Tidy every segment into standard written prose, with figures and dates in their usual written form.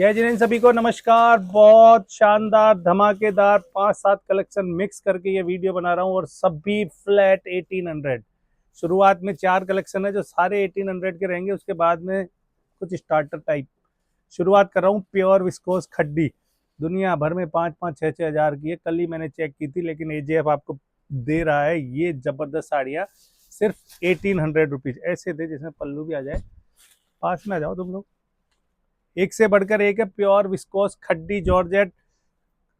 जय जिनेंद्र सभी को नमस्कार। बहुत शानदार धमाकेदार 5-7 कलेक्शन मिक्स करके ये वीडियो बना रहा हूँ और सभी फ्लैट 1800। शुरुआत में 4 कलेक्शन है जो सारे 1800 के रहेंगे, उसके बाद में कुछ स्टार्टर टाइप। शुरुआत कर रहा हूँ प्योर विस्कोस खड्डी। दुनिया भर में 5-5, 6-6 हज़ार की है। कल ही मैंने चेक की थी, लेकिन एजेएफ आपको दे रहा है ये जबरदस्त साड़ियाँ सिर्फ 1800 रुपीज़। ऐसे दे जिसमें पल्लू भी आ जाए। पास में आ जाओ तुम लोग। एक से बढ़कर एक है प्योर विस्कोस खड्डी जॉर्जेट।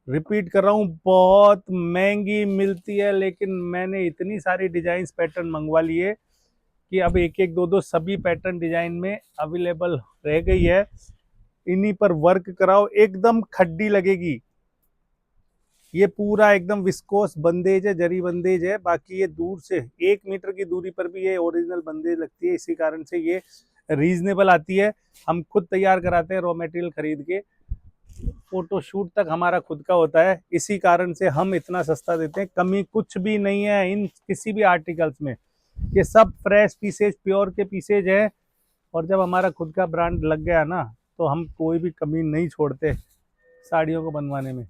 रिपीट कर रहा हूँ, बहुत महंगी मिलती है, लेकिन मैंने इतनी सारी डिजाइन पैटर्न मंगवा लिए कि अब एक एक दो दो सभी पैटर्न डिजाइन में अवेलेबल रह गई है। इन्हीं पर वर्क कराओ, एकदम खड्डी लगेगी। ये पूरा एकदम विस्कोस बंदेज है, जरी बंदेज है। बाकी ये दूर से 1 मीटर की दूरी पर भी ये ओरिजिनल बंदेज लगती है, इसी कारण से ये रीजनेबल आती है। हम खुद तैयार कराते हैं, रॉ मटेरियल खरीद के। फोटोशूट तक हमारा खुद का होता है, इसी कारण से हम इतना सस्ता देते हैं। कमी कुछ भी नहीं है इन किसी भी आर्टिकल्स में। ये सब फ्रेश पीसेज, प्योर के पीसेज है। और जब हमारा खुद का ब्रांड लग गया ना, तो हम कोई भी कमी नहीं छोड़ते साड़ियों को बनवाने में।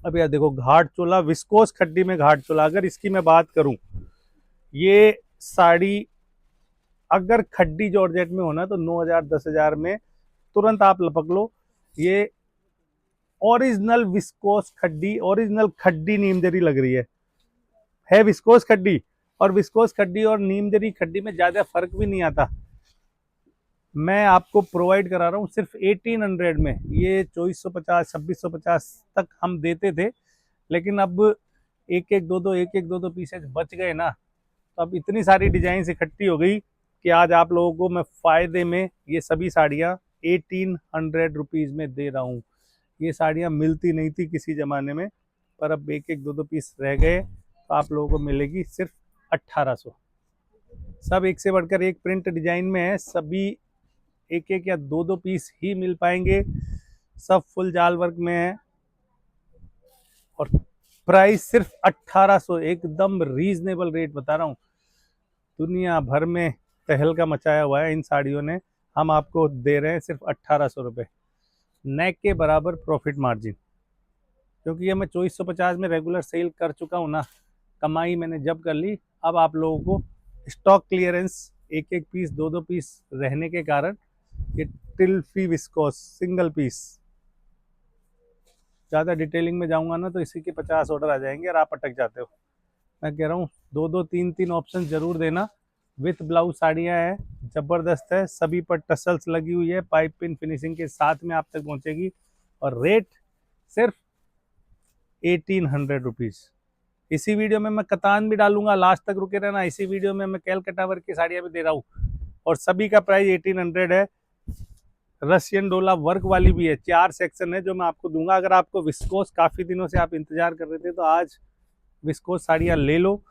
अब यार देखो, घाट चोला विस्कोस खड्डी में घाट चोला, अगर इसकी मैं बात करूं, ये साड़ी अगर खड्डी जॉर्जेट में होना तो 9,000 10,000 में तुरंत आप लपक लो। ये ओरिजिनल विस्कोस खड्डी, ओरिजिनल खड्डी नीमजरी लग रही है विस्कोस खड्डी। और विस्कोस खड्डी और नीमजरी खड्डी में ज्यादा फर्क भी नहीं आता। मैं आपको प्रोवाइड करा रहा हूँ सिर्फ 1800 में। ये 2450 2650 तक हम देते थे, लेकिन अब एक एक दो दो पीसेज बच गए ना, तो अब इतनी सारी डिजाइन इकट्ठी हो गई कि आज आप लोगों को मैं फायदे में ये सभी साड़ियाँ 1800 रुपीज़ में दे रहा हूँ। ये साड़ियाँ मिलती नहीं थी किसी ज़माने में, पर अब एक एक दो पीस रह गए, तो आप लोगों को मिलेगी सिर्फ 1800। सब एक से बढ़कर एक प्रिंट डिजाइन में है, सभी एक एक या दो पीस ही मिल पाएंगे। सब फुल जाल वर्क में है और प्राइस सिर्फ 1800। एकदम रीजनेबल रेट बता रहा हूँ। दुनिया भर में तहलका मचाया हुआ है इन साड़ियों ने, हम आपको दे रहे हैं सिर्फ 1800 रुपये। नेक के बराबर प्रॉफिट मार्जिन, क्योंकि ये मैं 2450 में रेगुलर सेल कर चुका हूँ ना। कमाई मैंने जब कर ली, अब आप लोगों को स्टॉक क्लियरेंस एक एक पीस दो पीस रहने के कारण ये टिल्फी विस्कोस सिंगल पीस। ज़्यादा डिटेलिंग में जाऊंगा ना तो इसी के 50 ऑर्डर आ जाएंगे और आप अटक जाते हो। मैं कह रहा हूँ दो तीन ऑप्शन जरूर देना। विथ ब्लाउज साड़ियाँ हैं, ज़बरदस्त है। सभी पर टसल्स लगी हुई है, पाइप पिन फिनिशिंग के साथ में आप तक पहुँचेगी। और रेट सिर्फ 1800 रुपीज़। इसी वीडियो में मैं कतान भी डालूंगा, लास्ट तक रुके रहना। इसी वीडियो में मैं कैलकाटा वर्क की साड़ियाँ भी दे रहा हूँ और सभी का प्राइस 1800 है। रशियन डोला वर्क वाली भी है, 4 सेक्शन है जो मैं आपको दूंगा। अगर आपको विस्कोस काफ़ी दिनों से आप इंतजार कर रहे थे, तो आज विस्कोस साड़ियाँ ले लो।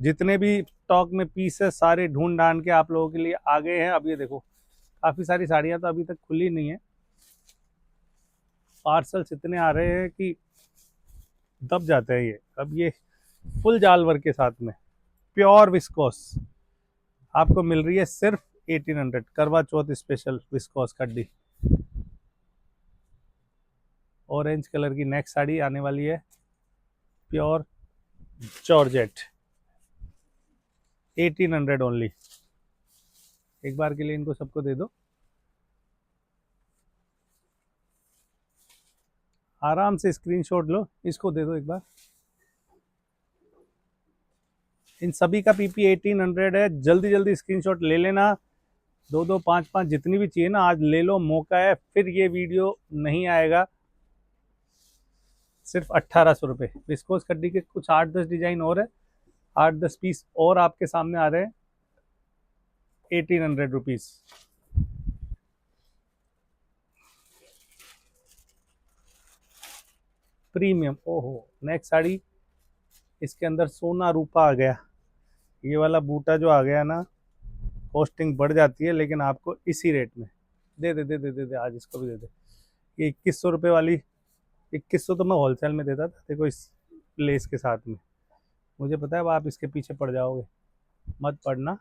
जितने भी स्टॉक में पीस है सारे ढूंढ ढांड के आप लोगों के लिए आ गए हैं। अब ये देखो, काफ़ी सारी साड़ियाँ तो अभी तक खुली नहीं है। पार्सल्स इतने आ रहे हैं कि दब जाते हैं ये। अब ये फुल जाल वर्क के साथ में प्योर विस्कोस आपको मिल रही है सिर्फ 1800। करवा चौथ स्पेशल विस्कोस खड्डी। ऑरेंज कलर की नेक्स्ट साड़ी आने वाली है, प्योर जॉर्जेट, 1800 ओनली। एक बार के लिए इनको सबको दे दो, आराम से स्क्रीनशॉट लो, इसको दे दो एक बार। इन सभी का पीपी 1800 है। जल्दी जल्दी स्क्रीनशॉट ले लेना। दो 5 जितनी भी चाहिए ना, आज ले लो, मौका है, फिर ये वीडियो नहीं आएगा। सिर्फ 1800 रुपये। विस्कोस खड्डी के कुछ 8-10 डिजाइन और है, 8-10 पीस और आपके सामने आ रहे हैं 1800 रुपीज़। प्रीमियम, ओहो नेक्स्ट साड़ी, इसके अंदर सोना रूपा आ गया। ये वाला बूटा जो आ गया ना, कॉस्टिंग बढ़ जाती है, लेकिन आपको इसी रेट में दे दे आज इसको भी दे दे। ये 2100 रुपये वाली, 2100 तो मैं होलसेल में देता था, देखो इस लेस के साथ में। मुझे पता है अब आप इसके पीछे पड़ जाओगे, मत पड़ना।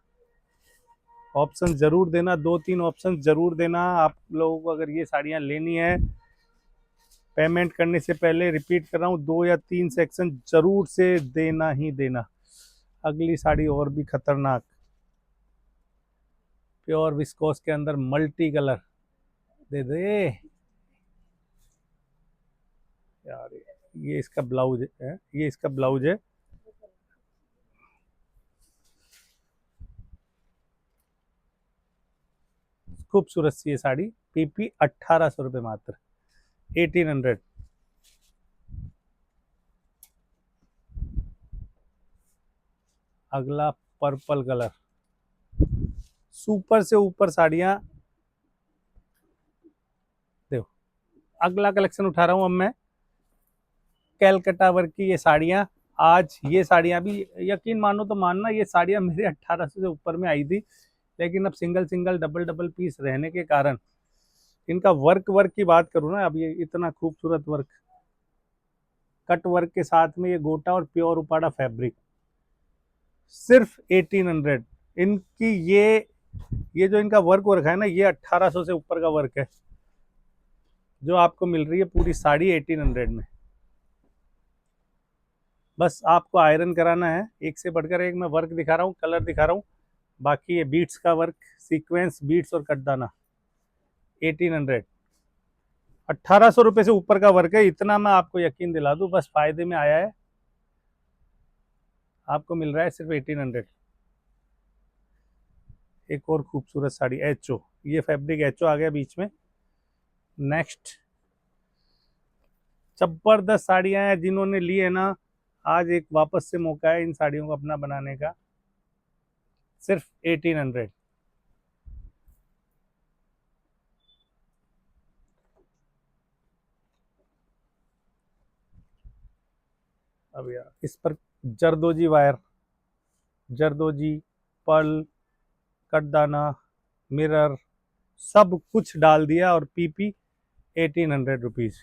ऑप्शन जरूर देना, 2-3 ऑप्शन जरूर देना। आप लोगों को अगर ये साड़ियाँ लेनी है, पेमेंट करने से पहले रिपीट कर रहा हूँ, 2 या 3 सेक्शन जरूर से देना ही देना। अगली साड़ी और भी खतरनाक, प्योर विस्कोस के अंदर मल्टी कलर दे दे यार। ये इसका ब्लाउज है, ये इसका ब्लाउज है। खूबसूरत सी ये साड़ी, पीपी 1800 रुपये मात्र, 1800। अगला पर्पल कलर, सुपर से ऊपर साड़ियां देखो। अगला कलेक्शन उठा रहा हूं अब मैं, कैलकटा वर्क की ये साड़ियां। आज ये साड़ियां भी यकीन मानो तो मानना, ये साड़ियां मेरे 1800 से ऊपर में आई थी, लेकिन अब single single double double piece रहने के कारण इनका वर्क वर्क की बात करूँ ना, अब ये इतना खूबसूरत वर्क, कट वर्क के साथ में ये गोटा और प्योर उपाड़ा फैब्रिक, सिर्फ 1800। इनकी ये जो इनका वर्क वर्क है ना, ये 1800 से ऊपर का वर्क है जो आपको मिल रही है पूरी साड़ी 1800 में। बस आपको आयरन कराना है, एक से बढ़कर एक मैं वर्क दिखा रहा हूँ, कलर दिखा रहा हूँ। बाकी ये बीट्स का वर्क, सीक्वेंस बीट्स और कटदाना, 1800। 1800 रुपये से ऊपर का वर्क है, इतना मैं आपको यकीन दिला दूं, बस फायदे में आया है। आपको मिल रहा है सिर्फ 1800। एक और खूबसूरत साड़ी एचओ, ये फैब्रिक एचओ आ गया बीच में। नेक्स्ट, जबरदस्त साड़ियां हैं, जिन्होंने ली है ना, आज एक वापस से मौका है इन साड़ियों को अपना बनाने का, सिर्फ 1800। अब यार इस पर जरदोजी वायर, जरदोजी, पर्ल, कटदाना, मिरर, सब कुछ डाल दिया, और पीपी 1800 रुपीज।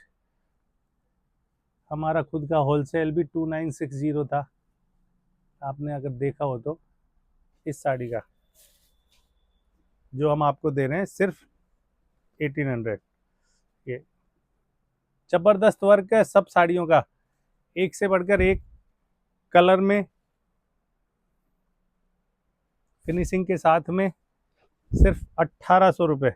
हमारा खुद का होलसेल भी 2960 था, आपने अगर देखा हो तो। इस साड़ी का जो हम आपको दे रहे हैं सिर्फ 1800। ये जबरदस्त वर्क है सब साड़ियों का, एक से बढ़कर एक कलर में, फिनिशिंग के साथ में, सिर्फ 1800 रुपये।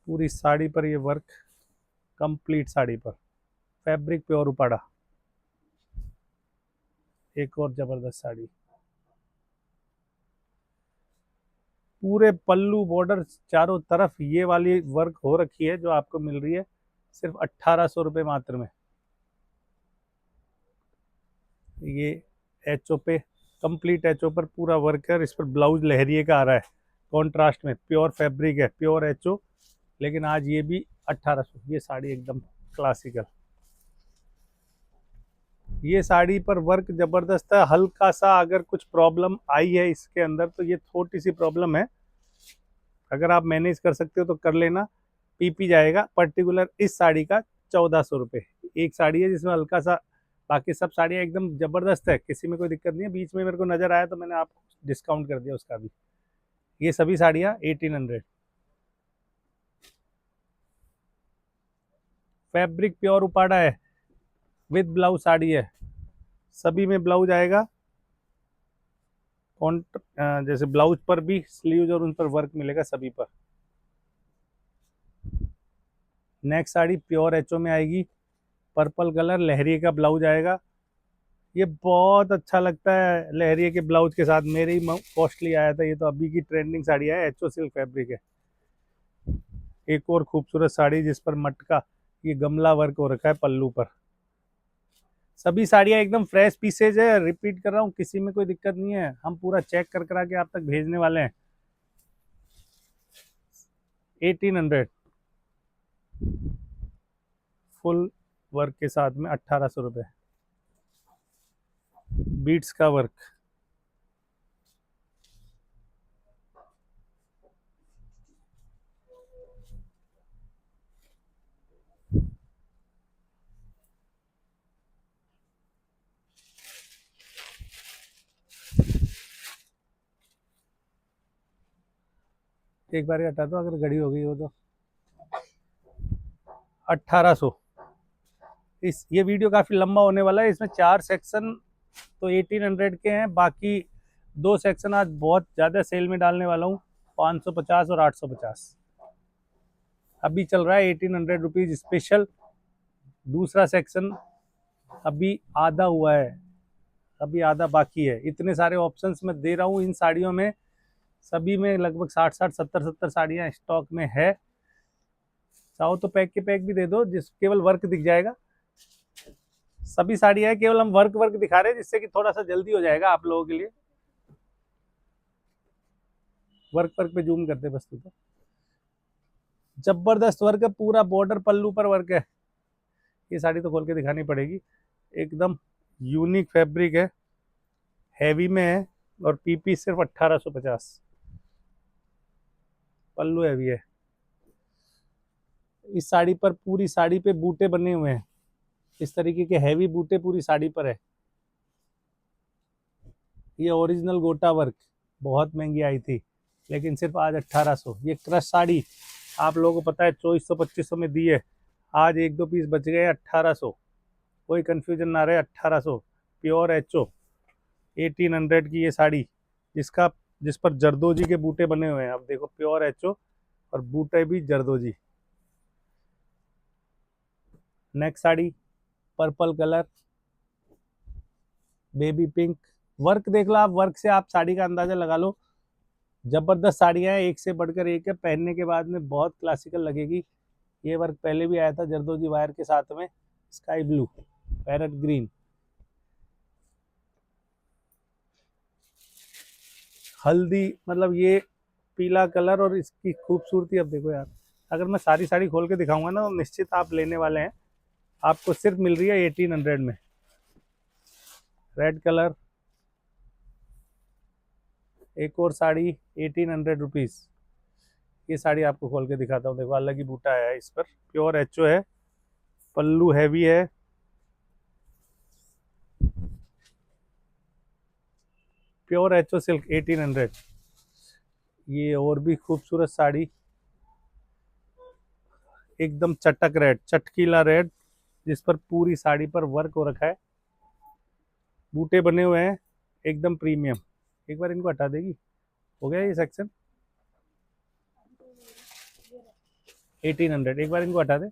पूरी साड़ी पर ये वर्क, कंप्लीट साड़ी पर फैब्रिक प्योर उपाड़ा। एक और जबरदस्त साड़ी, पूरे पल्लू बॉर्डर चारों तरफ ये वाली वर्क हो रखी है, जो आपको मिल रही है सिर्फ 1800 रुपये मात्र में। ये एचओ पे, कंप्लीट एचओ पर पूरा वर्क है, इस पर ब्लाउज लहरिए का आ रहा है, कॉन्ट्रास्ट में, प्योर फैब्रिक है, प्योर एचओ, लेकिन आज ये भी 1800। ये साड़ी एकदम क्लासिकल, ये साड़ी पर वर्क जबरदस्त है। हल्का सा अगर कुछ प्रॉब्लम आई है इसके अंदर, तो ये छोटी सी प्रॉब्लम है, अगर आप मैनेज कर सकते हो तो कर लेना। पीपी जाएगा पर्टिकुलर इस साड़ी का 1400 रुपये। एक साड़ी है जिसमें हल्का सा, बाकी सब साड़ियाँ एकदम जबरदस्त है, किसी में कोई दिक्कत नहीं है। बीच में मेरे को नजर आया तो मैंने आपको डिस्काउंट कर दिया उसका भी। ये सभी साड़ियाँ 1800। फैब्रिक प्योर उपाड़ा है, विद ब्लाउज साड़ी है, सभी में ब्लाउज आएगा। जैसे ब्लाउज पर भी स्लीव्स और उन पर वर्क मिलेगा सभी पर। नेक्स्ट साड़ी प्योर एचओ में आएगी, पर्पल कलर, लहरिए का ब्लाउज आएगा। ये बहुत अच्छा लगता है लहरिए के ब्लाउज के साथ, मेरे ही कॉस्टली आया था ये, तो अभी की ट्रेंडिंग साड़ी है, एचओ सिल्क फैब्रिक है। एक और खूबसूरत साड़ी जिस पर मटका, ये गमला वर्क हो रखा है पल्लू पर। सभी साड़ियाँ एकदम फ्रेश पीसेज है, रिपीट कर रहा हूँ, किसी में कोई दिक्कत नहीं है, हम पूरा चेक कर करा के आप तक भेजने वाले हैं। 1800 फुल वर्क के साथ में, 1800 रुपये, बीट्स का वर्क। एक बार हटा दो, अगर घड़ी हो गई हो तो। 1800। इस ये वीडियो काफ़ी लंबा होने वाला है, इसमें 4 सेक्शन तो 1800 के हैं, बाकी 2 सेक्शन आज बहुत ज़्यादा सेल में डालने वाला हूँ, 550 और 850। अभी चल रहा है 1800 रुपीज़ स्पेशल। दूसरा सेक्शन अभी आधा हुआ है, अभी आधा बाकी है। इतने सारे ऑप्शंस मैं दे रहा हूँ इन साड़ियों में, सभी में लगभग 60-60, 70-70 साड़ियाँ स्टॉक में है। चाहो तो पैक के पैक भी दे दो, जिस केवल वर्क दिख जाएगा। सभी साड़ियाँ है, केवल हम वर्क वर्क दिखा रहे हैं जिससे कि थोड़ा सा जल्दी हो जाएगा आप लोगों के लिए। वर्क वर्क पे जूम करते बस तो जबरदस्त वर्क है, पूरा बॉर्डर पल्लू पर वर्क है। ये साड़ी तो खोल के दिखानी पड़ेगी, एकदम यूनिक फैब्रिक है, हैवी में है, और पीपी सिर्फ 1850। पल्लू हैवी है। इस साड़ी पर, पूरी साड़ी पे बूटे बने हुए हैं, इस तरीके के हैवी बूटे पूरी साड़ी पर है। ये ओरिजिनल गोटा वर्क, बहुत महंगी आई थी, लेकिन सिर्फ आज 1800। ये क्रश साड़ी आप लोगों को पता है 2400-2500 में दी है, आज 1-2 पीस बच गए 1800। कोई कंफ्यूजन ना रहे, 1800 प्योर एचओ 1800 की ये साड़ी, जिस पर जरदोजी के बूटे बने हुए हैं। अब देखो, प्योर एचओ और बूटे भी जरदोजी। Next sari purple colour, baby pink, work देख लो आप, वर्क से आप साड़ी का अंदाजा लगा लो। जबरदस्त साड़ियाँ हैं, एक से बढ़कर एक है, पहनने के बाद में बहुत क्लासिकल लगेगी। ये वर्क पहले भी आया था जरदोजी वायर के साथ में, स्काई ब्लू, पैरेट ग्रीन, हल्दी, मतलब ये पीला कलर और इसकी खूबसूरती। अब देखो यार, अगर मैं सारी साड़ी खोल के दिखाऊंगा ना तो निश्चित आप लेने वाले हैं। आपको सिर्फ मिल रही है 1800 में। रेड कलर, एक और साड़ी 1800 रुपीज़। ये साड़ी आपको खोल के दिखाता हूँ, देखो अलग ही बूटा है इस पर, प्योर एचओ है, पल्लू हैवी है, प्योर एचओ सिल्क 1800। ये और भी खूबसूरत साड़ी, एकदम चटक रेड, चटकीला रेड, जिस पर पूरी साड़ी पर वर्क हो रखा है, बूटे बने हुए हैं, एकदम प्रीमियम। एक बार इनको हटा देगी, हो गया ये सेक्शन 1800। एक बार इनको हटा दे।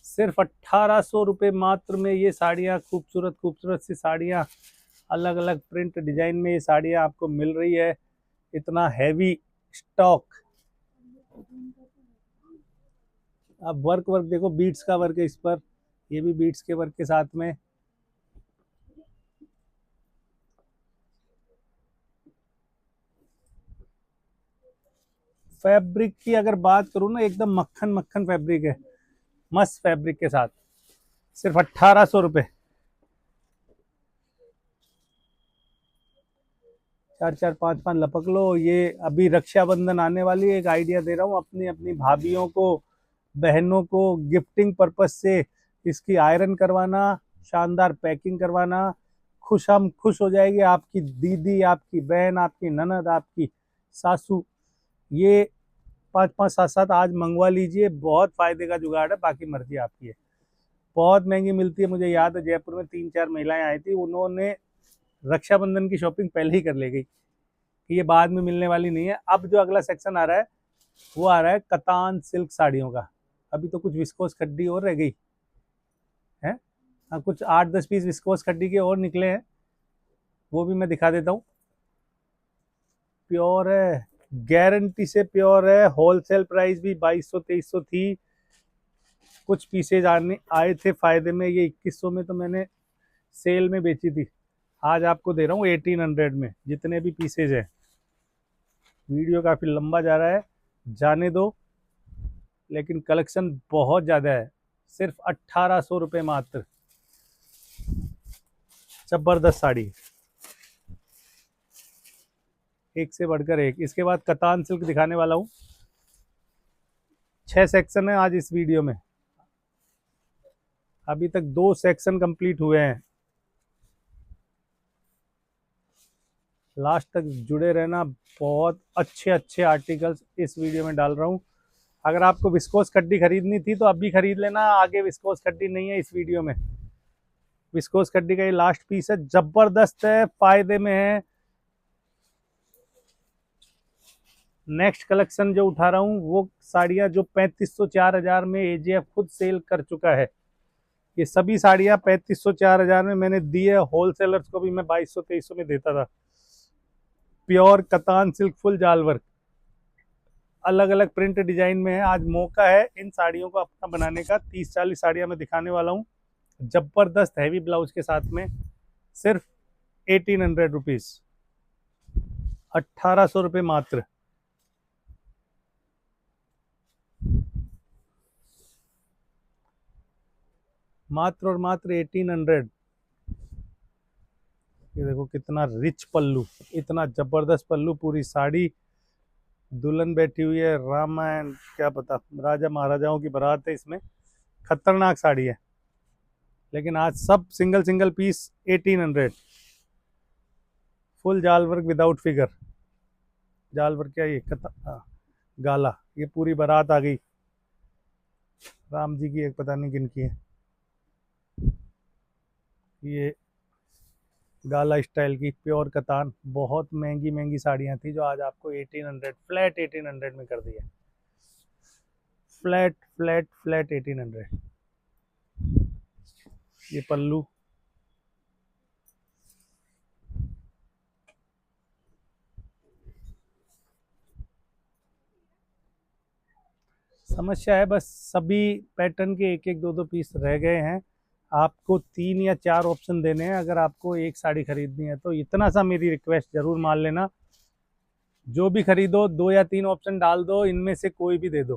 सिर्फ 1800 रुपये मात्र में ये साड़ियाँ, खूबसूरत खूबसूरत सी साड़ियाँ, अलग अलग प्रिंट डिजाइन में ये साड़ियाँ आपको मिल रही है। इतना हैवी स्टॉक। अब वर्क वर्क देखो, बीट्स का वर्क है इस पर, ये भी बीट्स के वर्क के साथ में। फैब्रिक की अगर बात करूँ ना, एकदम मक्खन मक्खन फैब्रिक है, मस्त फैब्रिक के साथ, सिर्फ 1800 रुपये। 4-4, 5-5 लपक लो। ये अभी रक्षाबंधन आने वाली है, एक आइडिया दे रहा हूँ अपनी अपनी भाभीियों को, बहनों को गिफ्टिंग पर्पज से इसकी आयरन करवाना, शानदार पैकिंग करवाना, खुश हो जाएगी आपकी दीदी, आपकी बहन, आपकी ननद, आपकी सासू। ये 5-5, 7-7 आज मंगवा लीजिए, बहुत फायदे का जुगाड़ है, बाकी मर्जी आपकी है। बहुत महंगी मिलती है, मुझे याद है जयपुर में 3-4 महिलाएं आई थी, उन्होंने रक्षाबंधन की शॉपिंग पहले ही कर ले गई कि ये बाद में मिलने वाली नहीं है। अब जो अगला सेक्शन आ रहा है वो आ रहा है कतान सिल्क साड़ियों का। अभी तो कुछ विस्कोस खड्डी और रह गई है, हाँ, कुछ 8-10 पीस विस्कोस खड्डी के और निकले हैं, वो भी मैं दिखा देता हूँ। प्योर है, गारंटी से प्योर है, होलसेल प्राइस भी 2200-2300 थी। कुछ पीसेज आए थे फायदे में, ये 2100 में तो मैंने सेल में बेची थी, आज आपको दे रहा हूँ 1800 में, जितने भी पीसेज हैं। वीडियो काफ़ी लंबा जा रहा है, जाने दो, लेकिन कलेक्शन बहुत ज़्यादा है। सिर्फ 1800 रुपये मात्र। जबरदस्त साड़ी, एक से बढ़कर एक। इसके बाद कतान सिल्क दिखाने वाला हूँ। 6 सेक्शन है आज इस वीडियो में, अभी तक 2 सेक्शन कंप्लीट हुए हैं। लास्ट तक जुड़े रहना, बहुत अच्छे अच्छे आर्टिकल्स इस वीडियो में डाल रहा हूँ। अगर आपको विस्कोस कड्डी खरीदनी थी तो अभी खरीद लेना, आगे विस्कोस कड्डी नहीं है इस वीडियो में। विस्कोस कड्डी का ये लास्ट पीस है, जबरदस्त है, फायदे में है। नेक्स्ट कलेक्शन जो उठा रहा हूँ वो साड़ियाँ जो 3500 4000 में एजेएफ खुद सेल कर चुका है। ये सभी साड़ियाँ 3500 4000 में मैंने दी है, होलसेलर्स को भी मैं 2200 2300 में देता था। प्योर कतान सिल्क फुल जाल वर्क, अलग अलग प्रिंट डिजाइन में है। आज मौका है इन साड़ियों को अपना बनाने का। 30 40 साड़ियाँ मैं दिखाने वाला हूँ, जबरदस्त हैवी ब्लाउज के साथ में, सिर्फ 1800 रुपीज, 1800 रुपये मात्र। मात्र और मात्र 1800। ये देखो कितना रिच पल्लू, इतना जबरदस्त पल्लू, पूरी साड़ी दुल्हन बैठी हुई है, रामायण क्या पता राजा महाराजाओं की बारात है इसमें। खतरनाक साड़ी है, लेकिन आज सब सिंगल सिंगल पीस 1800। फुल जाल वर्क विदाउट फिगर, जाल वर्क क्या ये गाला, ये पूरी बारात आ गई राम जी की, एक पता नहीं किन की है ये, गाला स्टाइल की प्योर कतान। बहुत महंगी महंगी साड़ियाँ थी जो आज आपको 1800, फ्लैट 1800 में कर दिया। Flat flat flat 1800। ये पल्लू, समस्या है बस सभी पैटर्न के एक एक दो दो पीस रह गए हैं। आपको 3 या 4 ऑप्शन देने हैं अगर आपको एक साड़ी खरीदनी है तो। इतना सा मेरी रिक्वेस्ट जरूर मान लेना, जो भी खरीदो 2 या 3 ऑप्शन डाल दो, इनमें से कोई भी दे दो।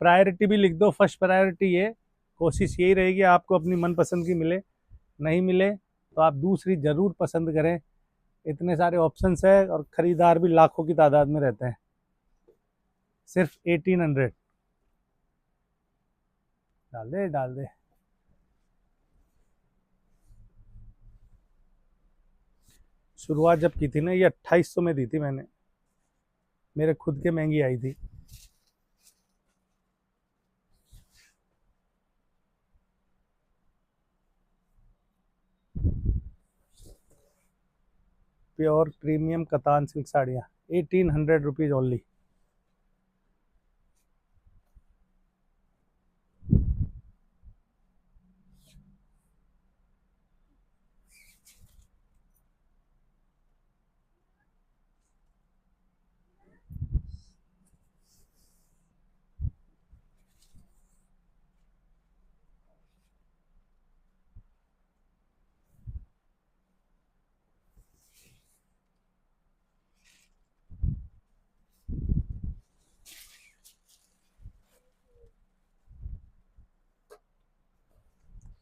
प्रायोरिटी भी लिख दो, फर्स्ट प्रायोरिटी ये। कोशिश यही रहेगी आपको अपनी मनपसंद की मिले, नहीं मिले तो आप दूसरी ज़रूर पसंद करें। इतने सारे ऑप्शंस है और ख़रीदार भी लाखों की तादाद में रहते हैं। सिर्फ 1800। डाल दे डाल दे। शुरुआत जब की थी ना, ये 2800 में दी थी मैंने, मेरे खुद के महंगी आई थी। प्योर प्रीमियम कतान सिल्क साड़ियाँ 1800 रुपीज़ ओनली।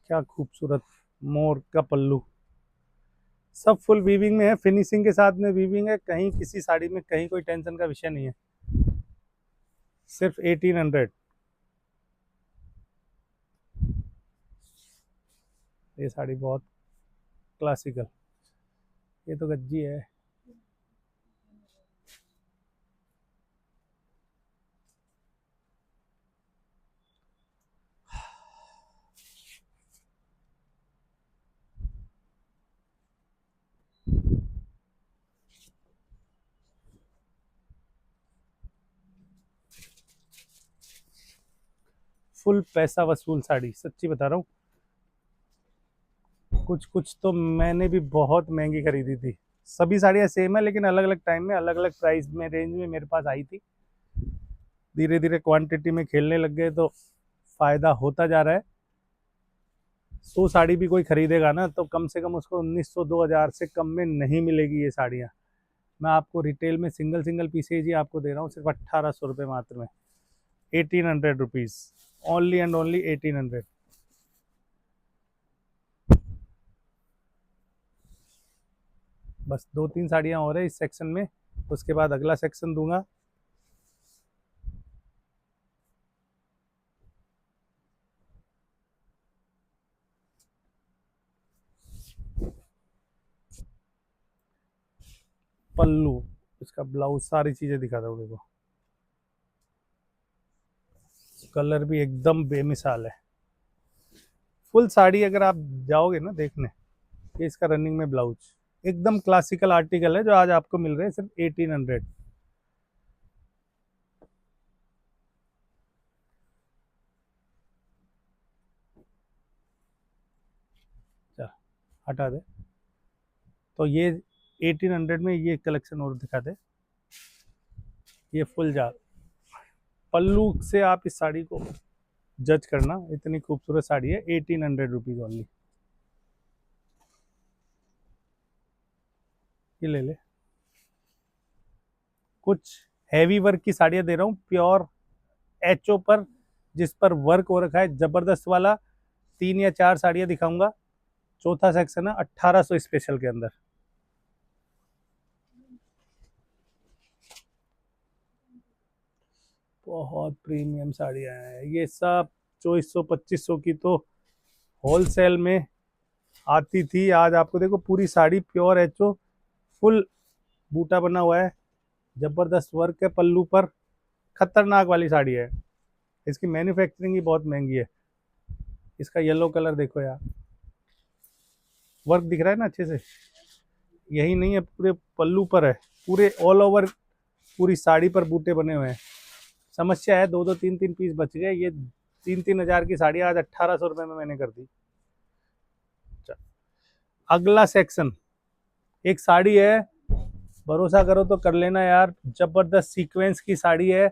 क्या खूबसूरत मोर का पल्लू, सब फुल वीविंग में है, फिनिशिंग के साथ में वीविंग है, कहीं किसी साड़ी में कहीं कोई टेंशन का विषय नहीं है। सिर्फ 1800। ये साड़ी बहुत क्लासिकल, ये तो गज्जी है। फुल पैसा वसूल साड़ी, सच्ची बता रहा हूँ। कुछ कुछ तो मैंने भी बहुत महंगी खरीदी थी। सभी साड़ियाँ सेम है लेकिन अलग अलग टाइम में अलग अलग प्राइस में रेंज में मेरे पास आई थी। धीरे धीरे क्वांटिटी में खेलने लग गए तो फायदा होता जा रहा है। 100 साड़ी भी कोई खरीदेगा ना तो कम से कम उसको 1900 2000 से कम में नहीं मिलेगी ये साड़ियाँ। मैं आपको रिटेल में सिंगल सिंगल पीसेज ही आपको दे रहा हूँ सिर्फ 1800 रुपये मात्र में। 1800 रुपीज़, ओनली एंड ओनली 1800। बस 2 3 साड़ियाँ और है इस सेक्शन में, उसके बाद अगला सेक्शन दूंगा। पल्लू, इसका ब्लाउज, सारी चीजें दिखाता हूँ। देखो कलर भी एकदम बेमिसाल है। फुल साड़ी अगर आप जाओगे ना देखने, ये इसका रनिंग में ब्लाउज एकदम क्लासिकल आर्टिकल है, जो आज आपको मिल रहे हैं सिर्फ 1800। चल हटा दे। तो ये 1800 में ये कलेक्शन और दिखा दे। ये फुल जाल पल्लू से आप इस साड़ी को जज करना, इतनी खूबसूरत साड़ी है। 1800 रुपीज ओनली। ये ले ले। कुछ हैवी वर्क की साड़ियां दे रहा हूँ, प्योर एचओ पर, जिस पर वर्क हो रखा है जबरदस्त वाला। 3 या 4 साड़ियां दिखाऊंगा। चौथा सेक्शन है 1800 स्पेशल के अंदर। बहुत प्रीमियम साड़ियां हैं ये सब। 2400 2500 की तो होलसेल में आती थी। आज आपको देखो पूरी साड़ी प्योर एचओ, फुल बूटा बना हुआ है, जबरदस्त वर्क है पल्लू पर। खतरनाक वाली साड़ी है। इसकी मैन्युफैक्चरिंग ही बहुत महंगी है। इसका येलो कलर देखो यार, वर्क दिख रहा है ना अच्छे से। यही नहीं है, पूरे पल्लू पर है, पूरे ऑल ओवर पूरी साड़ी पर बूटे बने हुए हैं। समस्या है, 2-2 3-3 पीस बच गए। ये 3-3 हजार की साड़ी आज 1800 रुपये में मैंने कर दी। अगला सेक्शन एक साड़ी है, भरोसा करो तो कर लेना यार, जबरदस्त सीक्वेंस की साड़ी है।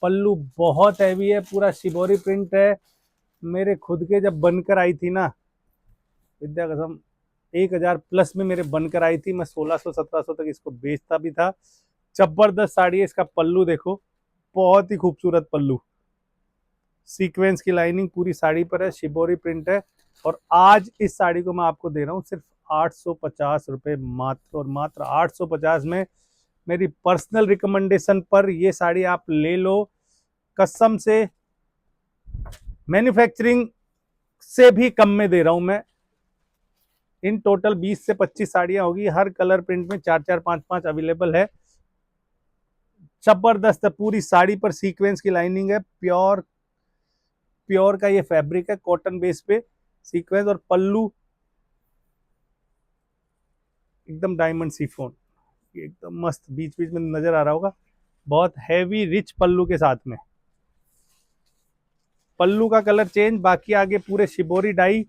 पल्लू बहुत हैवी है, पूरा शिबोरी प्रिंट है। मेरे खुद के जब बनकर आई थी ना, विद्या कसम 1000 प्लस में मेरे बनकर आई थी। मैं 1600-1700 तक इसको बेचता भी था। जबरदस्त साड़ी है। इसका पल्लू देखो, बहुत ही खूबसूरत पल्लू, सीक्वेंस की लाइनिंग पूरी साड़ी पर है, शिबोरी प्रिंट है। और आज इस साड़ी को मैं आपको दे रहा हूँ सिर्फ 850 रुपये मात्र, और मात्र 850 में। मेरी पर्सनल रिकमेंडेशन पर ये साड़ी आप ले लो, कसम से। मैन्युफैक्चरिंग से भी कम में दे रहा हूं मैं। इन टोटल 20 से 25 साड़ियां होगी, हर कलर प्रिंट में 4-4 5-5 अवेलेबल है। जबरदस्त है, पूरी साड़ी पर सीक्वेंस की लाइनिंग है। प्योर प्योर का ये फैब्रिक है, कॉटन बेस पे सीक्वेंस। और पल्लू एकदम डायमंड सीफोन, एकदम मस्त, बीच बीच में नजर आ रहा होगा। बहुत हैवी रिच पल्लू के साथ में। पल्लू का कलर चेंज, बाकी आगे पूरे शिबोरी डाई।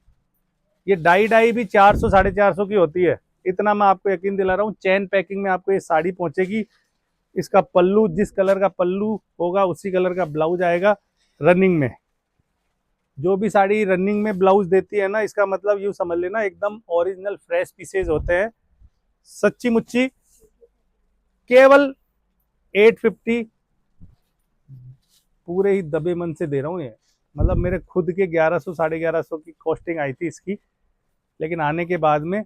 ये डाई भी 400-450 की होती है, इतना मैं आपको यकीन दिला रहा हूँ। चैन पैकिंग में आपको ये साड़ी पहुंचेगी। इसका पल्लू, जिस कलर का पल्लू होगा उसी कलर का ब्लाउज आएगा रनिंग में। जो भी साड़ी रनिंग में ब्लाउज देती है ना, इसका मतलब यूं समझ लेना एकदम ओरिजिनल फ्रेश पीसेज होते हैं। सच्ची मुच्ची केवल 850 पूरे ही दबे मन से दे रहा हूँ ये। मतलब मेरे खुद के 1100 1150 की कॉस्टिंग आई थी इसकी, लेकिन आने के बाद में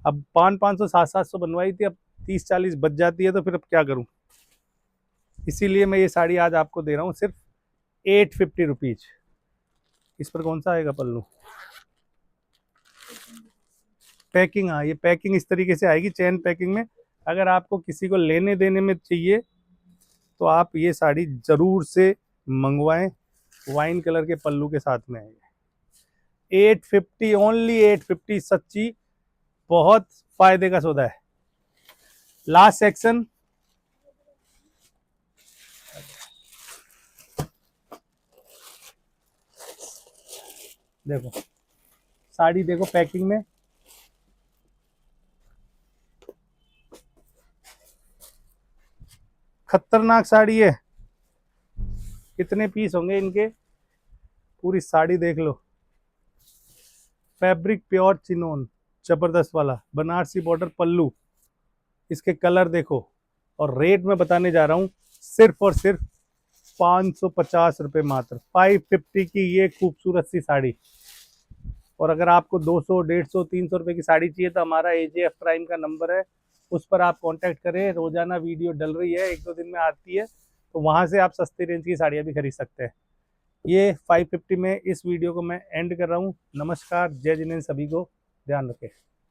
अब 500 700 बनवाई थी, अब 30-40 बच जाती है, तो फिर अब क्या करूं। इसीलिए मैं ये साड़ी आज आपको दे रहा हूँ सिर्फ 850 रुपीज। इस पर कौन सा आएगा पल्लू? पैकिंग, हाँ ये पैकिंग इस तरीके से आएगी, चेन पैकिंग में। अगर आपको किसी को लेने देने में चाहिए तो आप ये साड़ी जरूर से मंगवाएं। वाइन कलर के पल्लू के साथ में है। 850 ओनली 850, सच्ची बहुत फायदे का सौदा है। लास्ट सेक्शन, देखो साड़ी, देखो पैकिंग में। खतरनाक साड़ी है। कितने पीस होंगे इनके? पूरी साड़ी देख लो। फैब्रिक प्योर चिनोन, जबरदस्त वाला बनारसी बॉर्डर पल्लू। इसके कलर देखो। और रेट में बताने जा रहा हूं सिर्फ और सिर्फ 550 रुपये मात्र। 550 की ये खूबसूरत सी साड़ी। और अगर आपको 200 150 300 रुपये की साड़ी चाहिए तो हमारा AJF प्राइम का नंबर है, उस पर आप कांटेक्ट करें। रोजाना वीडियो डल रही है, 1-2 दिन में आती है, तो वहां से आप सस्ती रेंज की साड़ियां भी खरीद सकते हैं। ये 550 में इस वीडियो को मैं एंड कर रहा हूँ। नमस्कार, जय जिनेंद्र, सभी को ध्यान रखें।